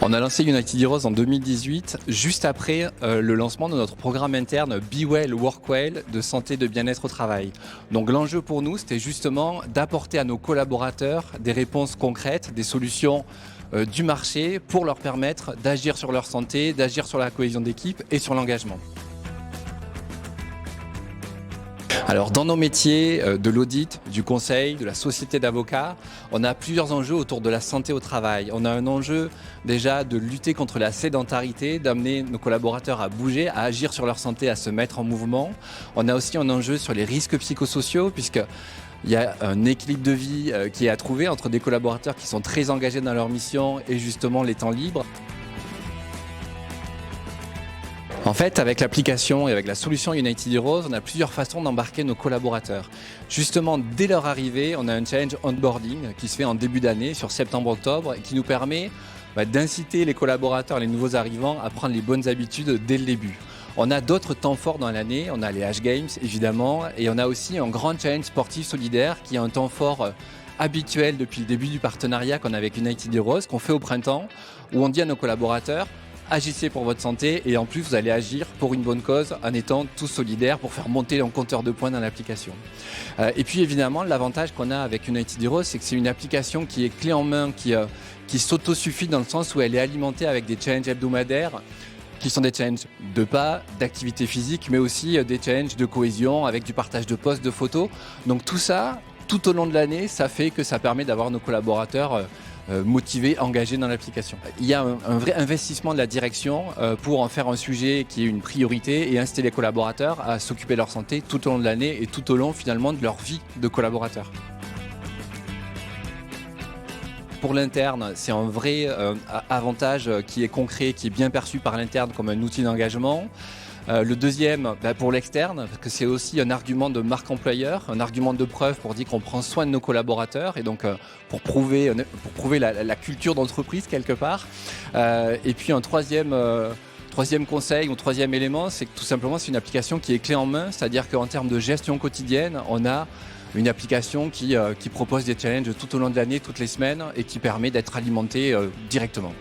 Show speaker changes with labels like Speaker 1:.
Speaker 1: On a lancé United Heroes en 2018, juste après le lancement de notre programme interne Be Well, Work Well de santé et de bien-être au travail. Donc l'enjeu pour nous, c'était justement d'apporter à nos collaborateurs des réponses concrètes, des solutions du marché pour leur permettre d'agir sur leur santé, d'agir sur la cohésion d'équipe et sur l'engagement. Alors dans nos métiers de l'audit, du conseil, de la société d'avocats, on a plusieurs enjeux autour de la santé au travail. On a un enjeu déjà de lutter contre la sédentarité, d'amener nos collaborateurs à bouger, à agir sur leur santé, à se mettre en mouvement. On a aussi un enjeu sur les risques psychosociaux puisque il y a un équilibre de vie qui est à trouver entre des collaborateurs qui sont très engagés dans leur mission et justement les temps libres. En fait, avec l'application et avec la solution United Heroes, on a plusieurs façons d'embarquer nos collaborateurs. Justement, dès leur arrivée, on a un challenge onboarding qui se fait en début d'année, sur septembre-octobre, et qui nous permet d'inciter les collaborateurs, les nouveaux arrivants, à prendre les bonnes habitudes dès le début. On a d'autres temps forts dans l'année, on a les H-Games évidemment, et on a aussi un grand challenge sportif solidaire qui est un temps fort habituel depuis le début du partenariat qu'on a avec United Heroes, qu'on fait au printemps, où on dit à nos collaborateurs: agissez pour votre santé et en plus vous allez agir pour une bonne cause en étant tous solidaires pour faire monter un compteur de points dans l'application. Et puis évidemment l'avantage qu'on a avec United Heroes, c'est que c'est une application qui est clé en main, qui s'autosuffit dans le sens où elle est alimentée avec des challenges hebdomadaires qui sont des challenges de pas, d'activité physique, mais aussi des challenges de cohésion avec du partage de posts, de photos. Donc tout ça, tout au long de l'année, ça fait que ça permet d'avoir nos collaborateurs motivés, engagés dans l'application. Il y a un vrai investissement de la direction pour en faire un sujet qui est une priorité et inciter les collaborateurs à s'occuper de leur santé tout au long de l'année et tout au long finalement de leur vie de collaborateurs. Pour l'interne, c'est un vrai avantage qui est concret, qui est bien perçu par l'interne comme un outil d'engagement. Le deuxième, pour l'externe, parce que c'est aussi un argument de marque employeur, un argument de preuve pour dire qu'on prend soin de nos collaborateurs et donc pour prouver la culture d'entreprise quelque part. Et puis un troisième conseil ou troisième élément, c'est que tout simplement c'est une application qui est clé en main, c'est-à-dire qu'en termes de gestion quotidienne, on a une application qui propose des challenges tout au long de l'année, toutes les semaines et qui permet d'être alimenté directement.